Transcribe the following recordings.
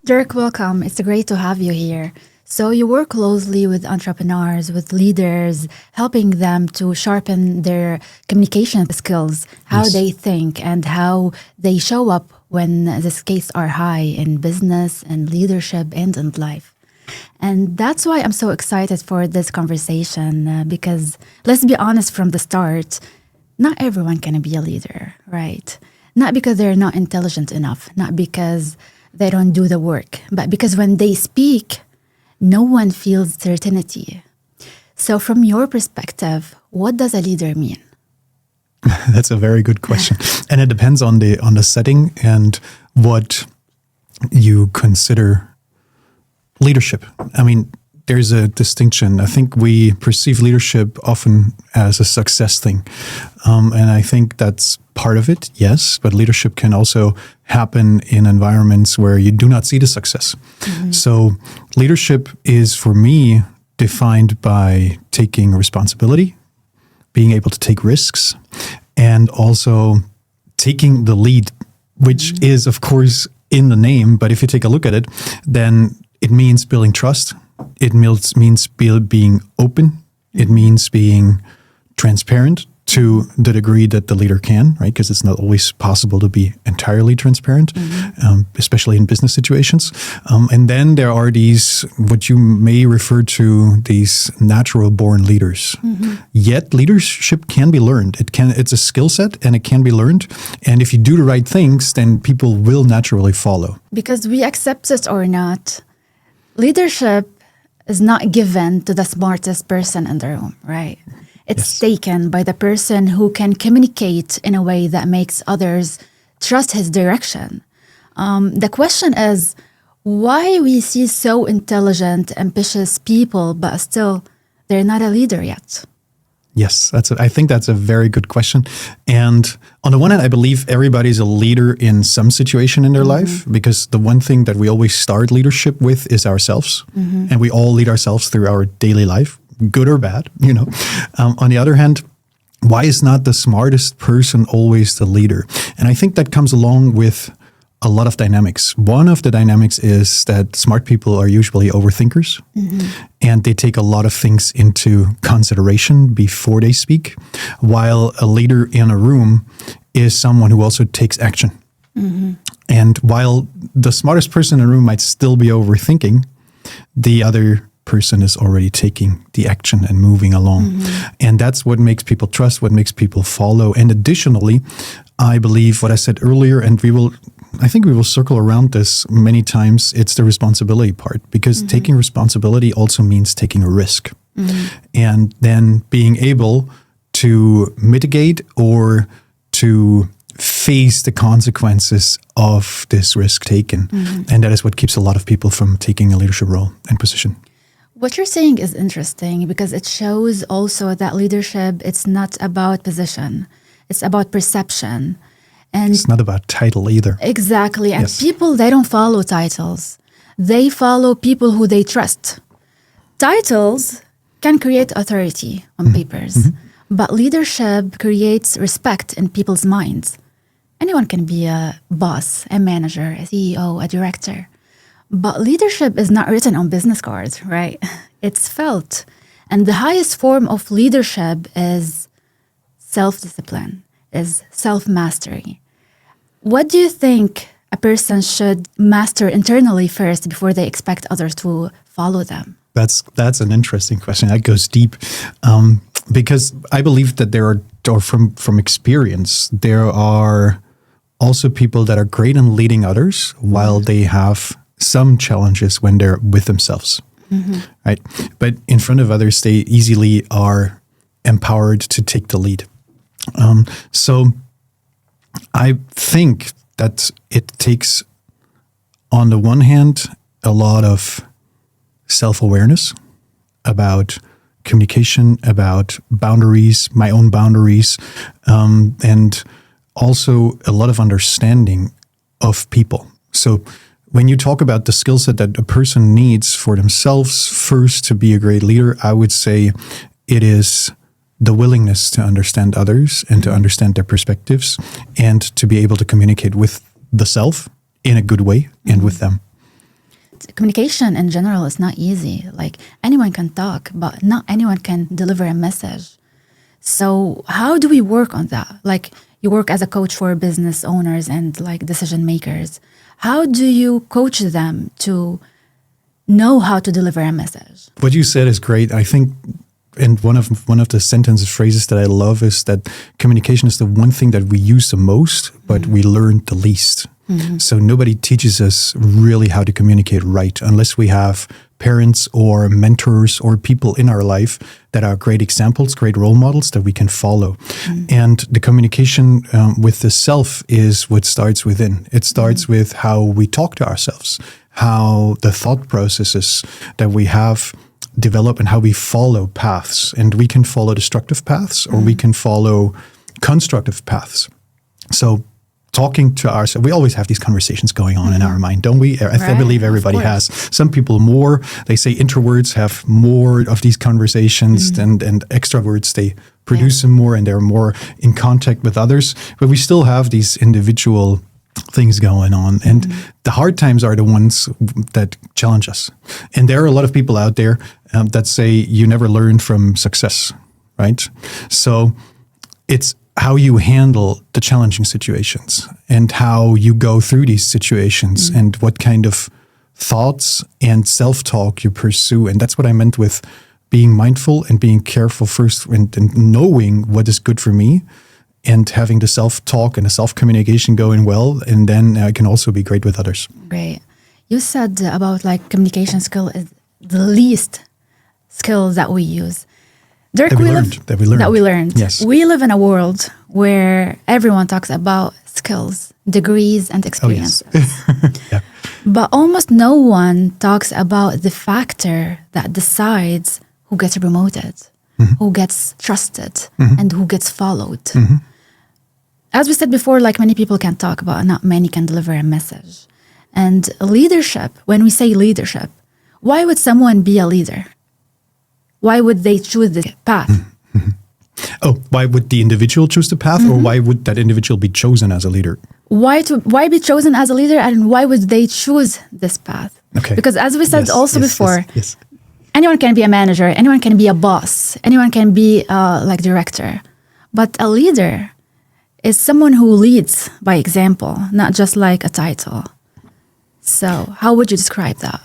Dirk, welcome. It's great to have you here. So you work closely with entrepreneurs, with leaders, helping them to sharpen their communication skills, how Yes. they think and how they show up when the stakes are high in business and leadership and in life. And that's why I'm so excited for this conversation because let's be honest from the start, not everyone can be a leader, right? Not because they're not intelligent enough, not because they don't do the work, but because when they speak, no one feels certainty. So from your perspective, what does a leader mean? That's a very good question. And it depends on the setting and what you consider leadership. I mean, there's a distinction. I think we perceive leadership often as a success thing. And I think that's part of it, yes. But leadership can also happen in environments where you do not see the success. So leadership is, for me, defined by taking responsibility, being able to take risks, and also taking the lead, which is, of course, in the name. But if you take a look at it, then it means building trust. It means being open. It means being transparent to the degree that the leader can, right? Because it's not always possible to be entirely transparent, especially in business situations. And then there are these, what you may refer to, these natural born leaders. Yet leadership can be learned. It's a skill set and it can be learned. And if you do the right things, then people will naturally follow. Because we accept it or not, leadership is not given to the smartest person in the room, right? It's taken by the person who can communicate in a way that makes others trust his direction. The question is, why we see so intelligent, ambitious people, but still they're not a leader yet? Yes, I think that's a very good question. And on the one hand, I believe everybody's a leader in some situation in their life, because the one thing that we always start leadership with is ourselves. And we all lead ourselves through our daily life, good or bad, you know. On the other hand, why is not the smartest person always the leader? And I think that comes along with a lot of dynamics. One of the dynamics is that smart people are usually overthinkers, and they take a lot of things into consideration before they speak, while a leader in a room is someone who also takes action. And while the smartest person in a room might still be overthinking, the other person is already taking the action and moving along. And that's what makes people trust, what makes people follow. And additionally, I believe what I said earlier, and I think we will circle around this many times, it's the responsibility part, because taking responsibility also means taking a risk. And then being able to mitigate or to face the consequences of this risk taken. And that is what keeps a lot of people from taking a leadership role and position. What you're saying is interesting because it shows also that leadership, it's not about position. It's about perception. And it's not about title either. Exactly. And people, they don't follow titles. They follow people who they trust. Titles can create authority on papers, but leadership creates respect in people's minds. Anyone can be a boss, a manager, a CEO, a director. But leadership is not written on business cards, right? It's felt. And the highest form of leadership is self-discipline, is self-mastery. What do you think a person should master internally first before they expect others to follow them? That's an interesting question. That goes deep, because I believe that there are, or from experience, there are also people that are great in leading others while they have some challenges when they're with themselves, right? But in front of others, they easily are empowered to take the lead. So I think that it takes, on the one hand, a lot of self-awareness about communication, about boundaries, my own boundaries, and also a lot of understanding of people. So when you talk about the skill set that a person needs for themselves first to be a great leader, I would say it is the willingness to understand others and to understand their perspectives and to be able to communicate with the self in a good way and with them. communication in general is not easy. Like anyone can talk, but not anyone can deliver a message. So how do we work on that? Like you work as a coach for business owners and like decision makers. How do you coach them to know how to deliver a message? What you said is great. I think, and one of the sentences, phrases that I love is that communication is the one thing that we use the most, but we learn the least. So nobody teaches us really how to communicate right unless we have parents or mentors or people in our life that are great examples, great role models that we can follow. And the communication with the self is what starts within. It starts with how we talk to ourselves, how the thought processes that we have develop and how we follow paths. And we can follow destructive paths or we can follow constructive paths. So talking to ourselves, we always have these conversations going on in our mind, don't we? I believe everybody has. Some people more. They say introverts have more of these conversations and extroverts, they produce them more and they're more in contact with others. But we still have these individual things going on. And the hard times are the ones that challenge us. And there are a lot of people out there that say you never learn from success, right? So it's how you handle the challenging situations and how you go through these situations and what kind of thoughts and self-talk you pursue. And that's what I meant with being mindful and being careful first and knowing what is good for me and having the self-talk and the self-communication going well. And then I can also be great with others. Great. You said about like communication skill is the least skill that we use. Dirk, that we learned. Yes. We live in a world where everyone talks about skills, degrees, and experiences. Oh, yes. But almost no one talks about the factor that decides who gets promoted, who gets trusted, and who gets followed. As we said before, like many people can talk, but not many can deliver a message. And leadership, when we say leadership, why would someone be a leader? Why would they choose this path? Oh, why would the individual choose the path, or why would that individual be chosen as a leader? Why be chosen as a leader, and why would they choose this path? Okay. Because as we said before, yes. Anyone can be a manager, anyone can be a boss, anyone can be like director. But a leader is someone who leads by example, not just like a title. So how would you describe that?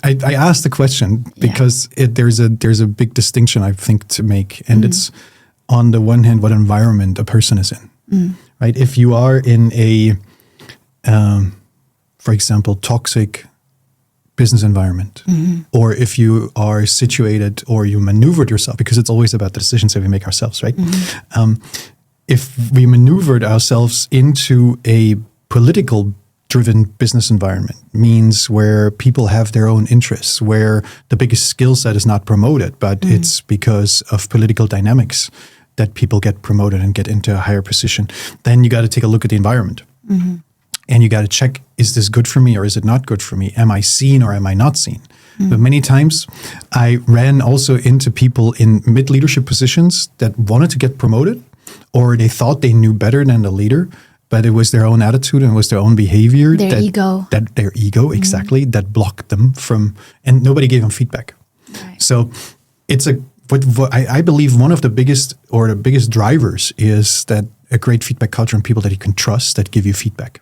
I asked the question because there's a big distinction, I think, to make. And it's on the one hand, what environment a person is in, right? If you are in a, for example, toxic business environment, or if you are situated or you maneuvered yourself, because it's always about the decisions that we make ourselves, right? If we maneuvered ourselves into a political driven business environment, means where people have their own interests, where the biggest skill set is not promoted, but it's because of political dynamics that people get promoted and get into a higher position, then you got to take a look at the environment. And you got to check, is this good for me or is it not good for me? Am I seen or am I not seen? But many times I ran also into people in mid-leadership positions that wanted to get promoted, or they thought they knew better than the leader, but it was their own attitude and it was their own behavior. Their ego, exactly, that blocked them from, and nobody gave them feedback. Right. So it's what I believe one of the biggest drivers is that a great feedback culture and people that you can trust that give you feedback.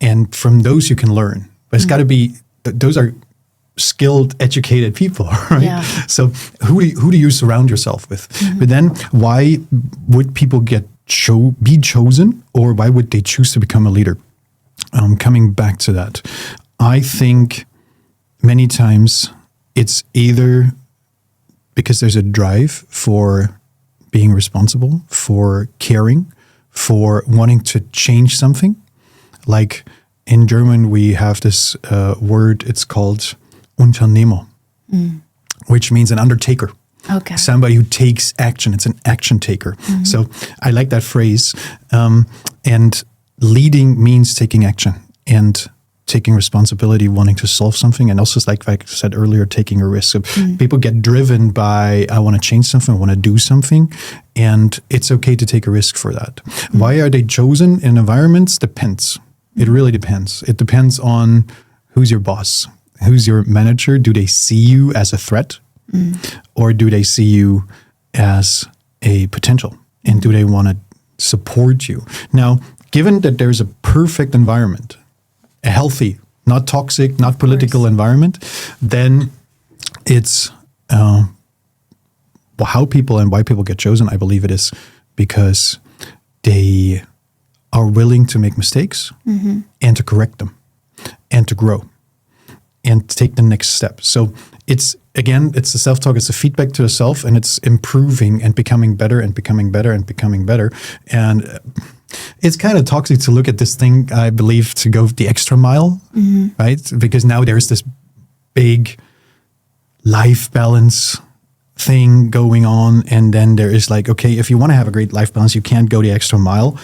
And from those you can learn. But it's got to be, those are skilled, educated people, right? Yeah. So who do you surround yourself with? But then why would people be chosen, or why would they choose to become a leader? Coming back to that, I think many times it's either because there's a drive for being responsible, for caring, for wanting to change something. Like in German, we have this word, it's called Unternehmer, which means an undertaker. Okay. Somebody who takes action. It's an action taker. So I like that phrase. And leading means taking action and taking responsibility, wanting to solve something. And also, like I said earlier, taking a risk. So people get driven by, I want to change something, I want to do something. And it's okay to take a risk for that. Why are they chosen in environments? Depends. It really depends. It depends on who's your boss. who's your manager, do they see you as a threat or do they see you as a potential? And do they want to support you? Now, given that there's a perfect environment, a healthy, not toxic, not political environment, then it's how people and why people get chosen, I believe it is because they are willing to make mistakes and to correct them and to grow and take the next step. So it's the self-talk, it's the feedback to the self, and it's improving and becoming better and becoming better and becoming better. And it's kind of toxic to look at this thing, I believe, to go the extra mile, right? Because now there's this big life balance thing going on. And then there is like, okay, if you want to have a great life balance, you can't go the extra mile.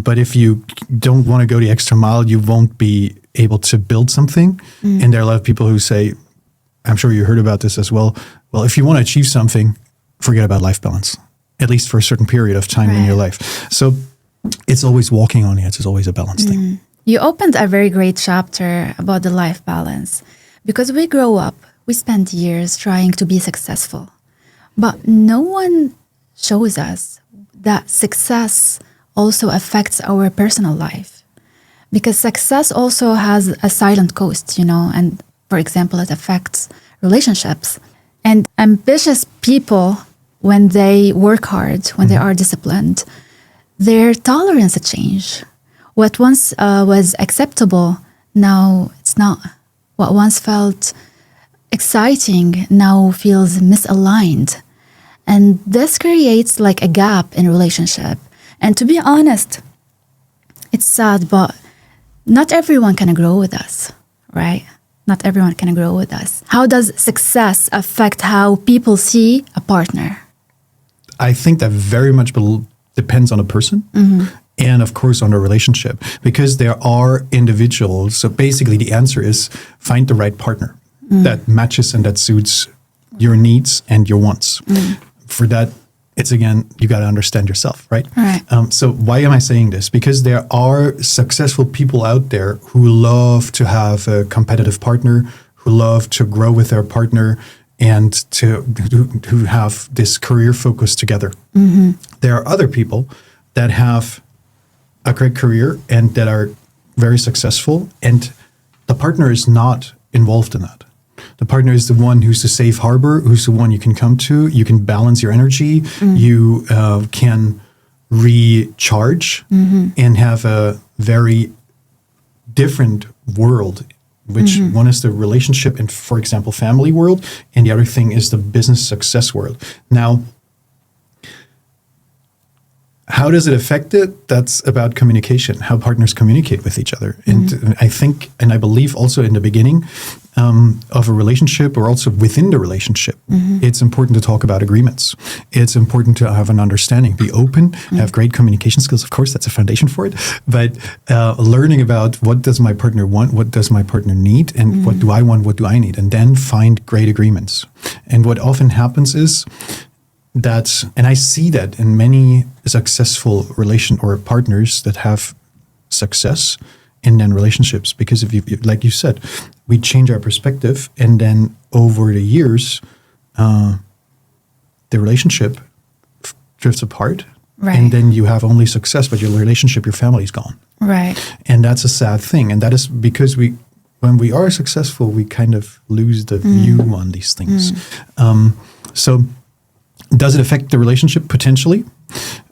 But if you don't want to go the extra mile, you won't be able to build something. And there are a lot of people who say, I'm sure you heard about this as well. Well, if you want to achieve something, forget about life balance, at least for a certain period of time in your life. So it's always walking on the edge. It's always a balance thing. You opened a very great chapter about the life balance because we grow up, we spend years trying to be successful, but no one shows us that success also affects our personal life because success also has a silent cost, and for example, it affects relationships. And ambitious people, when they work hard, when they are disciplined, their tolerance to change. What once was acceptable, now it's not. What once felt exciting now feels misaligned. And this creates like a gap in relationship. And to be honest, it's sad, but not everyone can grow with us, right? Not everyone can grow with us. How does success affect how people see a partner? I think that very much depends on a person and, of course, on the relationship, because there are individuals. So basically, the answer is find the right partner that matches and that suits your needs and your wants. For that, it's again, you got to understand yourself, right? So why am I saying this? Because there are successful people out there who love to have a competitive partner, who love to grow with their partner, and who have this career focus together. There are other people that have a great career and that are very successful, and the partner is not involved in that. The partner is the one who's the safe harbor, who's the one you can come to. You can balance your energy. You can recharge and have a very different world, which one is the relationship and, for example, family world, and the other thing is the business success world. Now, how does it affect it? That's about communication, how partners communicate with each other. And I think, and I believe also in the beginning of a relationship or also within the relationship, it's important to talk about agreements. It's important to have an understanding, be open, have great communication skills. Of course, that's a foundation for it. But learning about what does my partner want, what does my partner need, and what do I want, what do I need, and then find great agreements. And what often happens is, that, and I see that in many successful partners that have success in then relationships, because if you, like you said, we change our perspective, and then over the years, the relationship drifts apart, and then you have only success, but your relationship, your family is gone, and that's a sad thing, and that is because when we are successful, we kind of lose the view on these things. So. Does it affect the relationship? Potentially.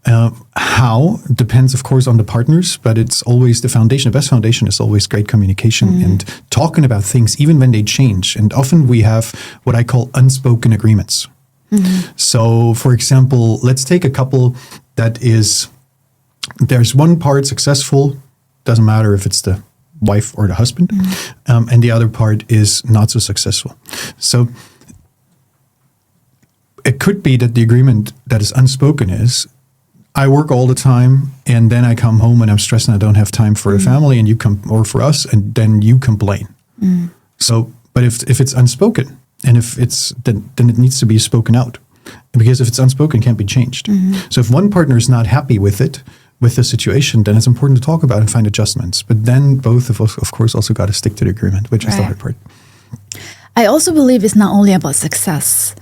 How? Depends, of course, on the partners, but it's always the foundation. The best foundation is always great communication and talking about things, even when they change. And often we have what I call unspoken agreements. So, for example, let's take a couple that is, there's one part successful, doesn't matter if it's the wife or the husband, and the other part is not so successful. So, it could be that the agreement that is unspoken is, I work all the time, and then I come home and I'm stressed and I don't have time for the family, and you or for us, and then you complain. So, but if it's unspoken, and if it's then it needs to be spoken out, because if it's unspoken, it can't be changed. So if one partner is not happy with it, with the situation, then it's important to talk about and find adjustments. But then both of us, of course, also got to stick to the agreement, which is the hard part. I also believe it's not only about success.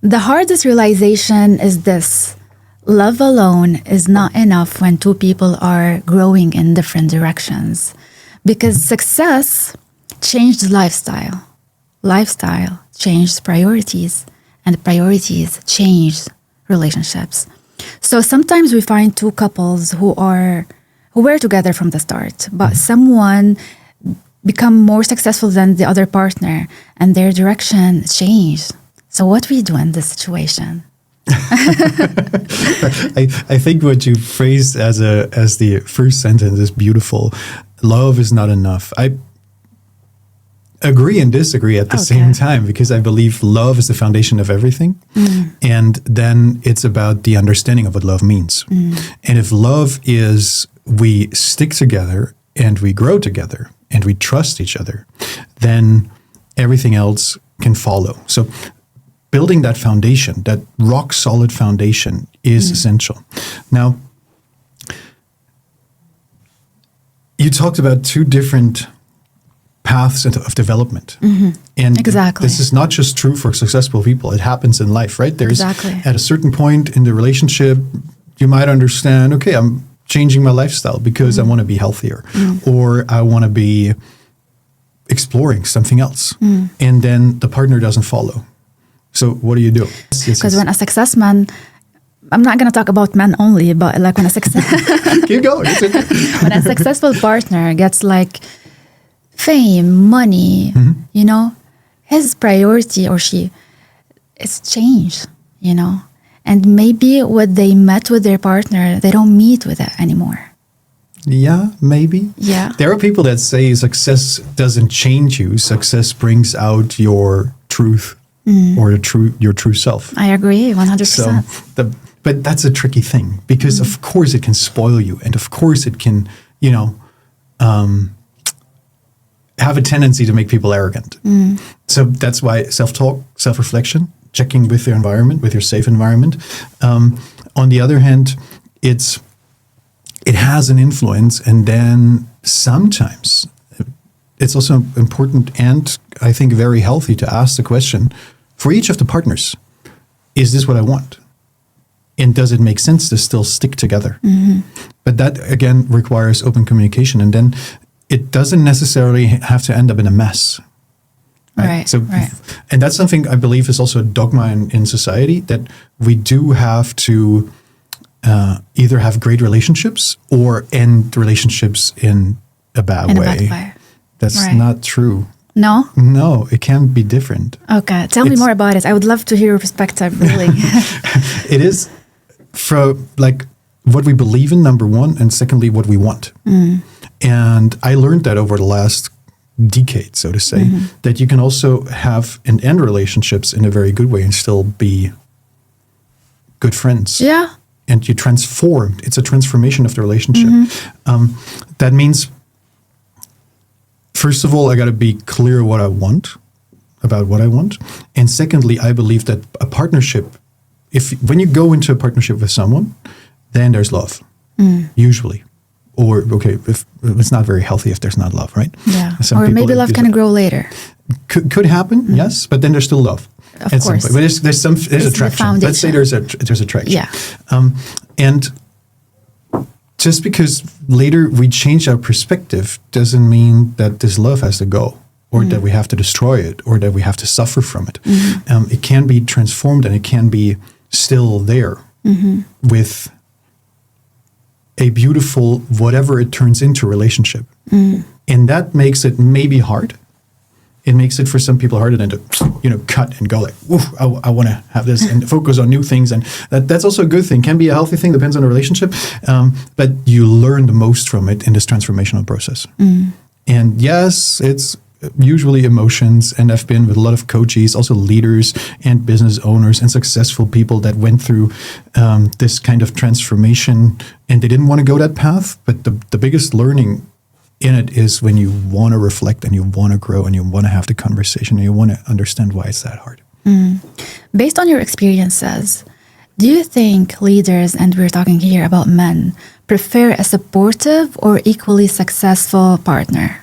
The hardest realization is this: love alone is not enough when two people are growing in different directions. Because success changed lifestyle. Lifestyle changed priorities. And priorities change relationships. So sometimes we find two couples who were together from the start, but someone become more successful than the other partner and their direction changed. So what do we do in this situation? I think what you phrased as the first sentence is beautiful. Love is not enough. I agree and disagree at the same time, because I believe love is the foundation of everything. And then it's about the understanding of what love means. And if love is we stick together and we grow together and we trust each other, then everything else can follow. So building that foundation, that rock solid foundation, is essential. Now, you talked about two different paths of development. And Exactly. this is not just true for successful people. It happens in life, right? There's at a certain point in the relationship, you might understand, okay, I'm changing my lifestyle because I want to be healthier, or I want to be exploring something else. And then the partner doesn't follow. So what do you do? Because when a success man, I'm not going to talk about men only, but like when a success Keep going. when a successful partner gets like fame, money, you know, his priority or she, it's changed, you know. And maybe what they met with their partner, they don't meet with it anymore. Yeah, maybe. Yeah. There are people that say success doesn't change you. Success brings out your truth or your true self. I agree, 100%. So, but that's a tricky thing, because of course it can spoil you, and of course it can, you know, have a tendency to make people arrogant. So that's why self-talk, self-reflection, checking with your environment, with your safe environment. On the other hand, it has an influence, and then sometimes it's also important and I think very healthy to ask the question for each of the partners: is this what I want? And does it make sense to still stick together? But that again requires open communication, and then it doesn't necessarily have to end up in a mess. Right. So, and that's something I believe is also a dogma in society, that we do have to either have great relationships or end relationships in a bad way. That's not true. No? No, it can be different. Okay. Tell me more about it. I would love to hear your perspective, really. It is from like what we believe in, number one, and secondly, what we want. And I learned that over the last decade, so to say, that you can also have and end relationships in a very good way and still be good friends. Yeah. And you transform. It's a transformation of the relationship. That means, first of all, I got to be clear about what I want. And secondly, I believe that a partnership, when you go into a partnership with someone, then there's love, usually. Or, okay, if it's not very healthy if there's not love, right? Yeah. Or maybe love can grow later. Could happen, yes, but then there's still love. Of course. But there's attraction. Let's say there's attraction. Yeah. And just because later we change our perspective doesn't mean that this love has to go, or that we have to destroy it, or that we have to suffer from it. It can be transformed, and it can be still there with a beautiful, whatever it turns into, relationship. And that makes it maybe hard. It makes it for some people harder than to, cut and go like, woof, I want to have this and focus on new things. And that's also a good thing. Can be a healthy thing, depends on the relationship. But you learn the most from it in this transformational process. And yes, it's usually emotions. And I've been with a lot of coaches, also leaders and business owners and successful people that went through this kind of transformation, and they didn't want to go that path. But the biggest learning in it is when you want to reflect and you want to grow and you want to have the conversation and you want to understand why it's that hard. Based on your experiences, do you think leaders, and we're talking here about men, prefer a supportive or equally successful partner?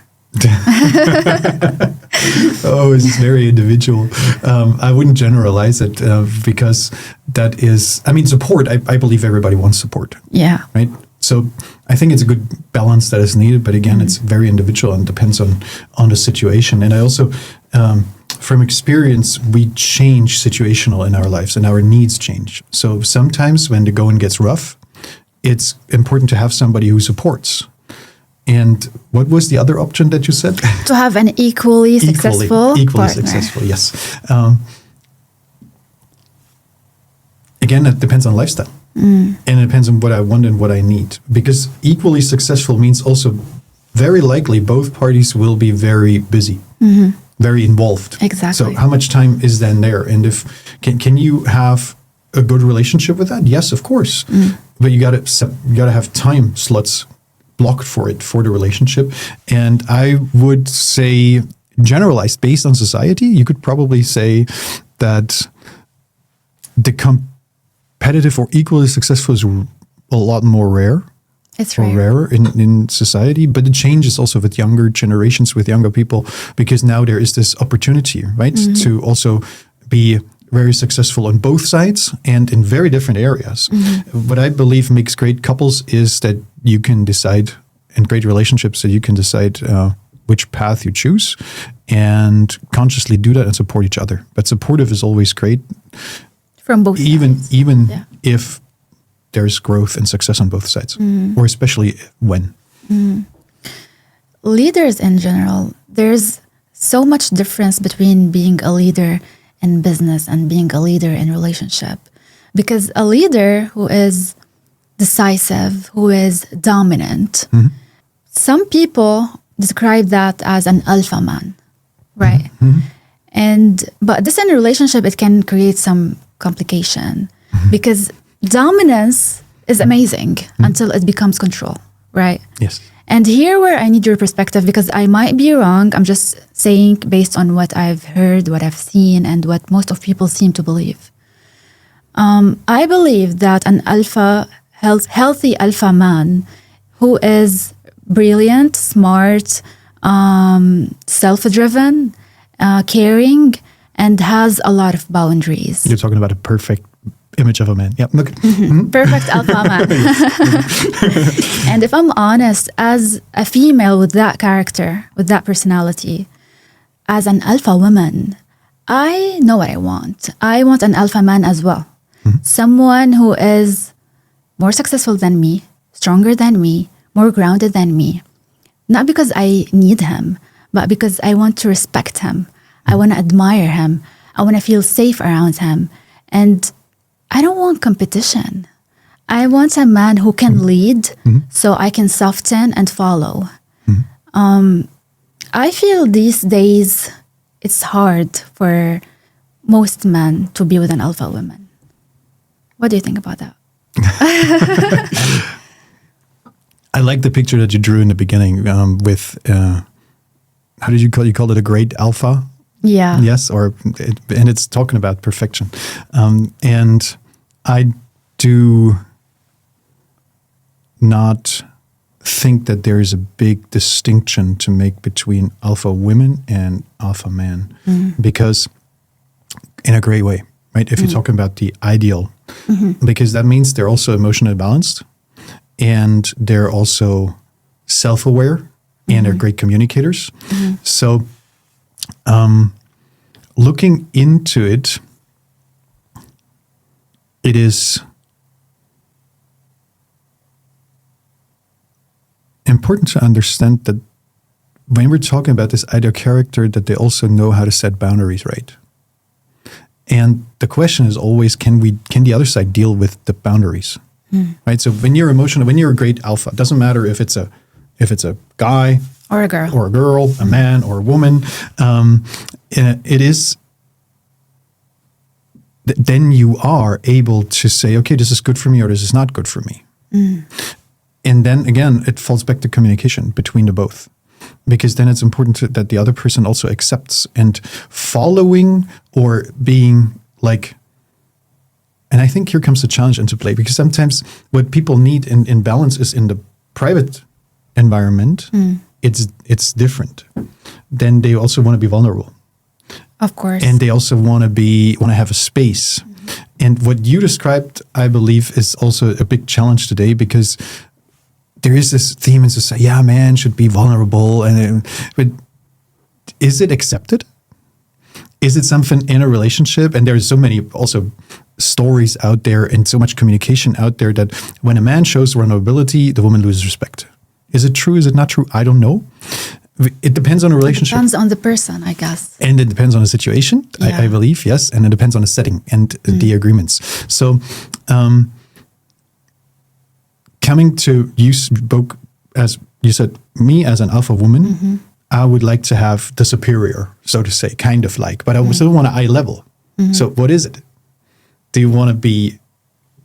Oh, it's very individual. I wouldn't generalize it because that is, I mean, support. I believe everybody wants support. Yeah. Right. So I think it's a good balance that is needed. But again, it's very individual and depends on the situation. And I also, from experience, we change situational in our lives and our needs change. So sometimes when the going gets rough, it's important to have somebody who supports. And what was the other option that you said? To have an equally successful partner. Successful, yes. Again, it depends on lifestyle. And it depends on what I want and what I need. Because equally successful means also very likely both parties will be very busy, very involved. Exactly. So how much time is then there? And if can you have a good relationship with that? Yes, of course. But you gotta have time slots blocked for it, for the relationship. And I would say, generalized based on society, you could probably say that the competitive or equally successful is a lot more rare. It's or rarer in society, but it changes also with younger generations, with younger people, because now there is this opportunity, right, to also be very successful on both sides and in very different areas. What I believe makes great couples is that you can decide, and great relationships, that you can decide which path you choose and consciously do that and support each other. But supportive is always great. From both sides. Even if there's growth and success on both sides, or especially when. Leaders in general, there's so much difference between being a leader in business and being a leader in relationship. Because a leader who is decisive, who is dominant, some people describe that as an alpha man, right? But this in a relationship, it can create some complication because dominance is amazing until it becomes control, right? Yes. And here where I need your perspective, because I might be wrong, I'm just saying based on what I've heard, what I've seen, and what most of people seem to believe. I believe that an healthy alpha man who is brilliant, smart, self-driven, caring, and has a lot of boundaries. You're talking about a perfect image of a man. Yeah. Look. Perfect alpha man. And if I'm honest, as a female with that character, with that personality, as an alpha woman, I know what I want. I want an alpha man as well. Someone who is more successful than me, stronger than me, more grounded than me. Not because I need him, but because I want to respect him. I want to admire him. I want to feel safe around him. And I don't want competition. I want a man who can lead so I can soften and follow. I feel these days it's hard for most men to be with an alpha woman. What do you think about that? I like the picture that you drew in the beginning with, how did you call it a great alpha? Yeah. Yes, and it's talking about perfection. And I do not think that there is a big distinction to make between alpha women and alpha man, because in a great way, right? If you're talking about the ideal, because that means they're also emotionally balanced and they're also self-aware and they're great communicators. So looking into it, it is important to understand that when we're talking about this ideal character, that they also know how to set boundaries right. And the question is always, can the other side deal with the boundaries? Right? So when you're emotional, when you're a great alpha, it doesn't matter if it's a guy or a girl, a man or a woman, it is. Then you are able to say, okay, this is good for me or this is not good for me. And then again, it falls back to communication between the both. Because then it's important that the other person also accepts, and following or being like, and I think here comes the challenge into play, because sometimes what people need in balance is in the private environment, it's different. Then they also want to be vulnerable. Of course. And they also want to have a space. And what you described, I believe, is also a big challenge today, because there is this theme in society, yeah, man should be vulnerable. But is it accepted? Is it something in a relationship? And there's so many also stories out there and so much communication out there that when a man shows vulnerability, the woman loses respect. Is it true? Is it not true? I don't know. It depends on the relationship. It depends on the person, I guess. And it depends on the situation, I believe, yes. And it depends on the setting and the agreements. So coming to you spoke, as you said, me as an alpha woman, I would like to have the superior, so to say, kind of like, but I still want an eye level. So what is it? Do you want to be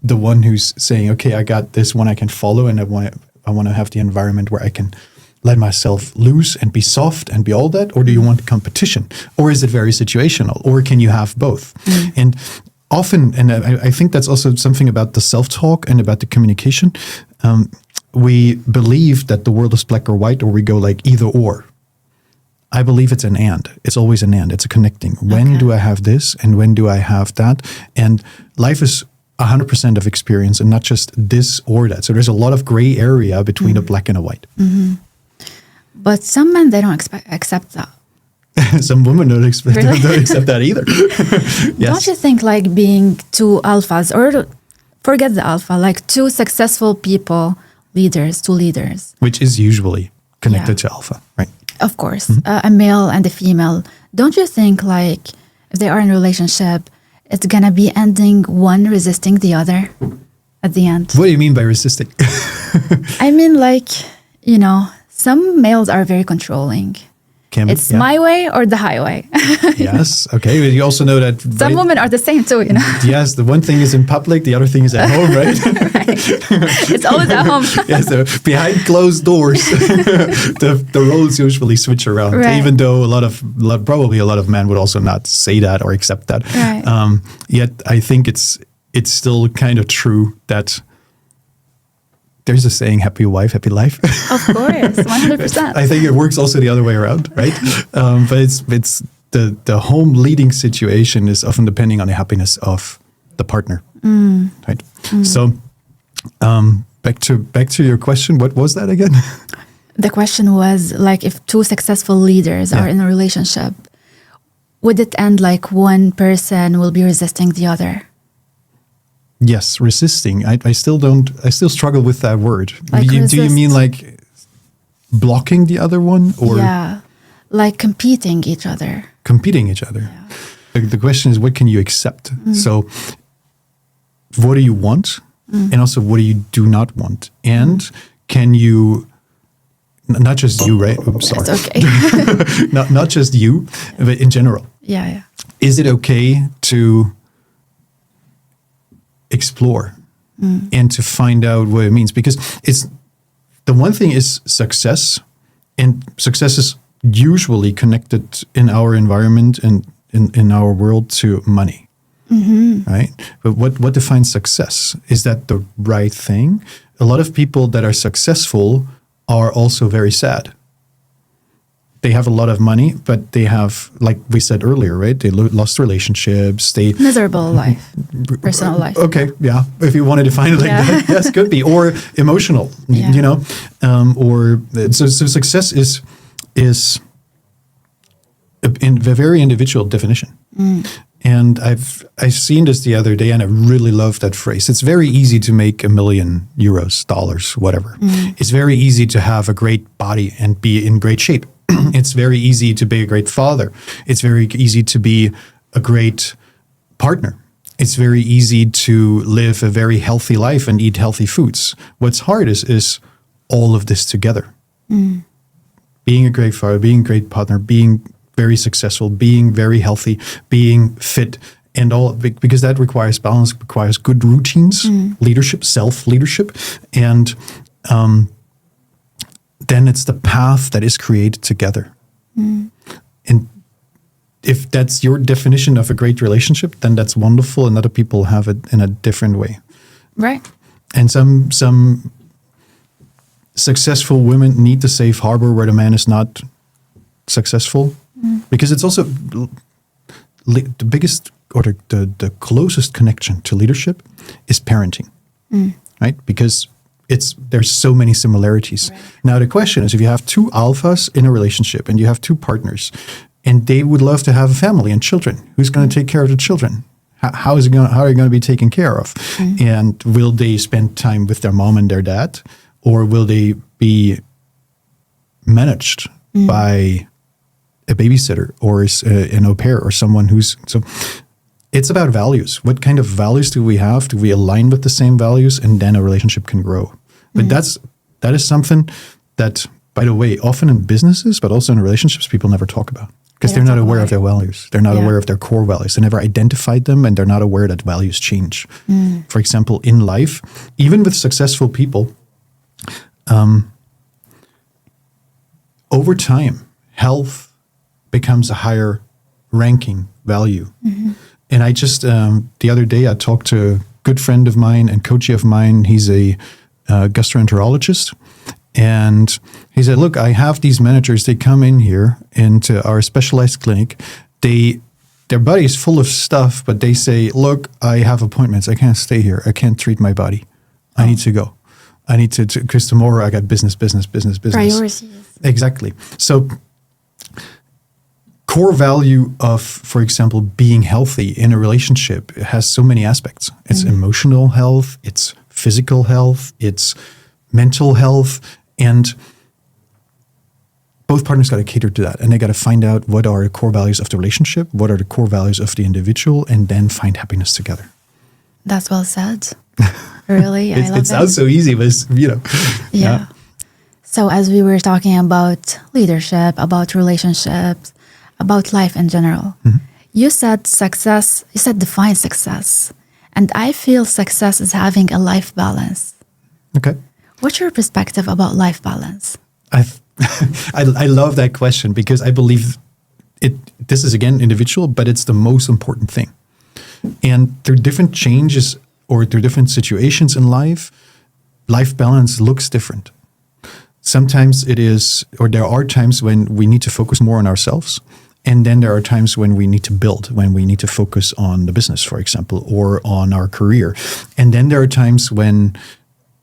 the one who's saying, okay, I got this one I can follow, and I want to have the environment where I can let myself loose and be soft and be all that? Or do you want competition? Or is it very situational? Or can you have both? And often, and I think that's also something about the self-talk and about the communication, we believe that the world is black or white, or we go like either or. I believe it's an and. It's always an and. It's a connecting. When do I have this and when do I have that? And life is 100% of experience and not just this or that. So there's a lot of gray area between a black and a white. But some men, they don't accept that. Some women don't accept that either. Yes. Don't you think like being two alphas, or forget the alpha, like two successful people, two leaders. Which is usually connected to alpha, right? Of course, a male and a female. Don't you think like if they are in a relationship, it's going to be ending one resisting the other at the end? What do you mean by resisting? I mean, like, some males are very controlling. It's my way or the highway. Yes. Okay. But you also know that some women are the same too, Yes. The one thing is in public, the other thing is at home, right? Right. It's always at home. Yes. So behind closed doors, the roles usually switch around. Right. Even though probably a lot of men would also not say that or accept that. Right. Yet I think it's still kind of true that there's a saying, happy wife, happy life. Of course, 100%. I think it works also the other way around, right? But it's the home leading situation is often depending on the happiness of the partner, right? So back to your question, what was that again? The question was like, if two successful leaders are in a relationship, would it end like one person will be resisting the other? Yes, resisting. I still struggle with that word. Like do you mean like blocking the other one, or like competing each other? Competing each other. Yeah. The question is, what can you accept? So what do you want? And also, what do you do not want? And can you, not just you, right? Oops, sorry. It's okay. not just you, but in general. Yeah. Is it okay to explore and to find out what it means? Because it's the one thing is success, and success is usually connected in our environment and in our world to money, right? But what defines success? Is that the right thing? A lot of people that are successful are also very sad. They have a lot of money, but they have, like we said earlier, right? They lost relationships. Miserable life, personal life. Okay, yeah. If you want to define it like that, yes, could be. Or emotional, so success is a very individual definition. And I've seen this the other day, and I really love that phrase. It's very easy to make €1 million, dollars, whatever. It's very easy to have a great body and be in great shape. It's very easy to be a great father. It's very easy to be a great partner. It's very easy to live a very healthy life and eat healthy foods. What's hard is all of this together. Being a great father, being a great partner, being very successful, being very healthy, being fit, and all, because that requires balance, requires good routines, leadership, self-leadership, and then it's the path that is created together. And if that's your definition of a great relationship, then that's wonderful, and other people have it in a different way. Right. And some successful women need the safe harbor where the man is not successful? Because it's also the biggest or the closest connection to leadership is parenting, right? Because there's so many similarities. Right. Now the question is, if you have two alphas in a relationship and you have two partners and they would love to have a family and children, who's going to take care of the children? How are they going to be taken care of? And will they spend time with their mom and their dad, or will they be managed by a babysitter or an au pair or someone who's so? It's about values. What kind of values do we have? Do we align with the same values? And then a relationship can grow. But that is something that, by the way, often in businesses, but also in relationships, people never talk about. Because they're not aware of their values. They're not aware of their core values. They never identified them, and they're not aware that values change. For example, in life, even with successful people, over time, health becomes a higher ranking value. And I just, the other day, I talked to a good friend of mine and coach of mine. He's a gastroenterologist. And he said, look, I have these managers, they come in here into our specialized clinic. Their body is full of stuff, but they say, look, I have appointments. I can't stay here. I can't treat my body. I need to go. I need to, because tomorrow I got business. Priorities. Exactly. So core value of, for example, being healthy in a relationship has so many aspects. It's emotional health, it's physical health, it's mental health, and both partners got to cater to that, and they got to find out what are the core values of the relationship, what are the core values of the individual, and then find happiness together. That's well said. Really, I love it. It sounds so easy, but Yeah. So as we were talking about leadership, about relationships, about life in general, you said success. You said define success, and I feel success is having a life balance. Okay. What's your perspective about life balance? I love that question because I believe this is, again, individual, but it's the most important thing. And through different changes or through different situations in life balance looks different. Sometimes it is, or there are times when we need to focus more on ourselves. And then there are times when we need to build, when we need to focus on the business, for example, or on our career. And then there are times when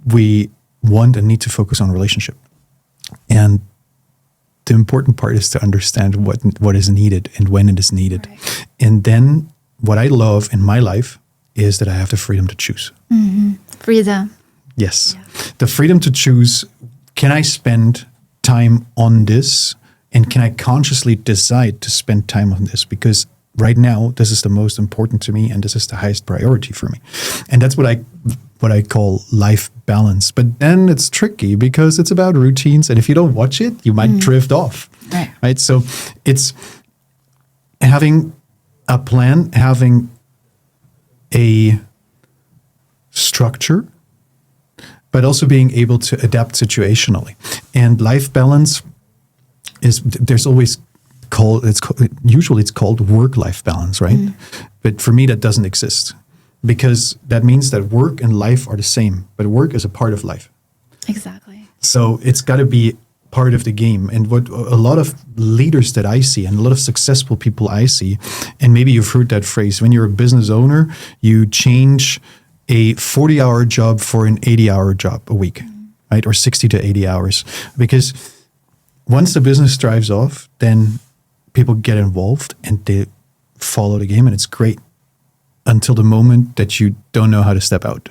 we want and need to focus on relationship. And the important part is to understand what is needed and when it is needed. Right. And then what I love in my life is that I have the freedom to choose. Freedom. Yes. Yeah. The freedom to choose, can I spend time on this? And can I consciously decide to spend time on this? Because right now, this is the most important to me, and this is the highest priority for me. And that's what I call life balance. But then it's tricky because it's about routines, and if you don't watch it, you might drift off. Right? So it's having a plan, having a structure, but also being able to adapt situationally. And life balance is, usually it's called work-life balance, right? But for me, that doesn't exist, because that means that work and life are the same, but work is a part of life. Exactly. So it's got to be part of the game. And what a lot of leaders that I see and a lot of successful people I see, and maybe you've heard that phrase, when you're a business owner, you change a 40-hour job for an 80-hour job a week, right? Or 60 to 80 hours. Because once the business drives off, then people get involved and they follow the game, and it's great until the moment that you don't know how to step out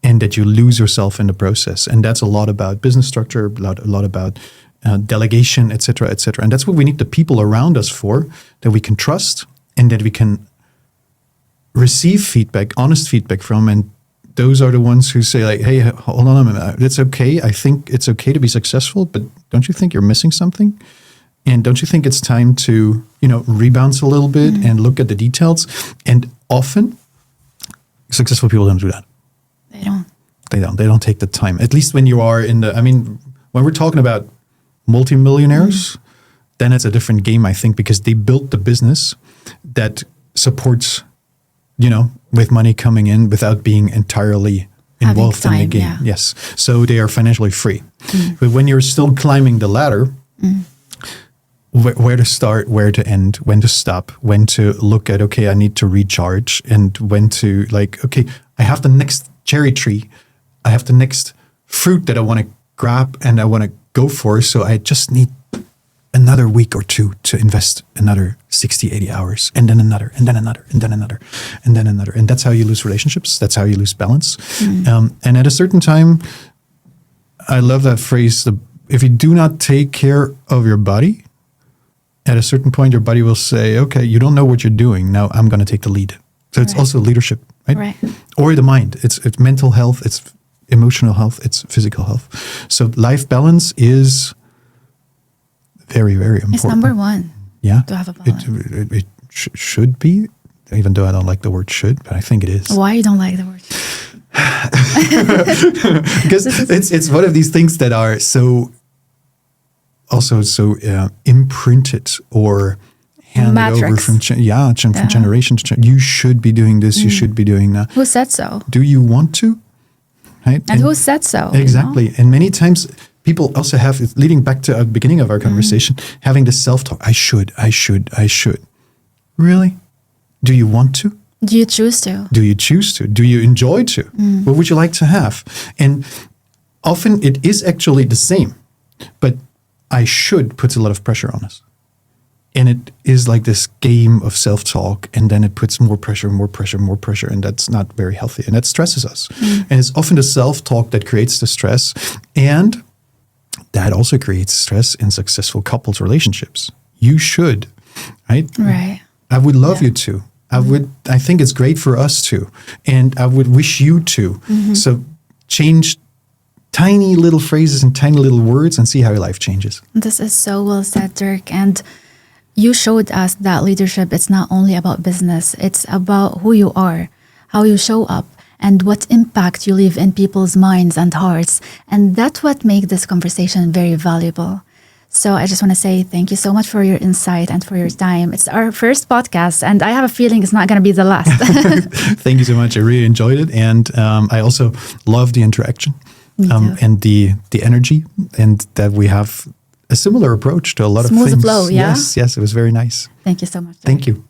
and that you lose yourself in the process. And that's a lot about business structure, a lot about delegation, et cetera, et cetera. And that's what we need the people around us for, that we can trust and that we can receive feedback, honest feedback from. And those are the ones who say, like, hey, hold on a minute, it's okay. I think it's okay to be successful, but don't you think you're missing something? And don't you think it's time to, rebounce a little bit and look at the details? And often, successful people don't do that. They don't take the time. At least when you are when we're talking about multimillionaires, then it's a different game, I think, because they built the business that supports, with money coming in without being entirely involved in the game. yeah. Yes. So they are financially free. But when you're still climbing the ladder, where to start, where to end, when to stop, when to look at, okay, I need to recharge, and when to like, okay, I have the next cherry tree. I have the next fruit that I want to grab and I want to go for. So I just need another week or two to invest another 60, 80 hours, and then another, and then another, and then another, and then another. And that's how you lose relationships. That's how you lose balance. And at a certain time, I love that phrase, if you do not take care of your body, at a certain point, your body will say, okay, you don't know what you're doing. Now I'm going to take the lead. So it's also leadership, right? Or the mind. It's mental health. It's emotional health. It's physical health. So life balance is very, very important. It's number one. Yeah. To have a balance. It should be, even though I don't like the word should, but I think it is. Why you don't like the word should? Because it's one of these things that are so imprinted or handed over from generation to generation. You should be doing this. You should be doing that. Who said so? Do you want to? Right? And who said so? Exactly. You know? And many times people also have, leading back to the beginning of our conversation, having the self-talk. I should. Really? Do you want to? Do you choose to? Do you choose to? Do you enjoy to? What would you like to have? And often it is actually the same, but I should puts a lot of pressure on us. And it is like this game of self-talk, and then it puts more pressure, and that's not very healthy. And that stresses us. And it's often the self-talk that creates the stress, and that also creates stress in successful couples relationships. You should, right? Right. I would love you to. I think it's great for us to. And I would wish you to. So change tiny little phrases and tiny little words and see how your life changes. This is so well said, Dirk. And you showed us that leadership, it's not only about business. It's about who you are, how you show up, and what impact you leave in people's minds and hearts. And that's what makes this conversation very valuable. So I just want to say thank you so much for your insight and for your time. It's our first podcast, and I have a feeling it's not going to be the last. Thank you so much. I really enjoyed it. And I also love the interaction and the energy, and that we have a similar approach to a lot of things. Smooth flow, yeah? Yes, it was very nice. Thank you so much. Thank you.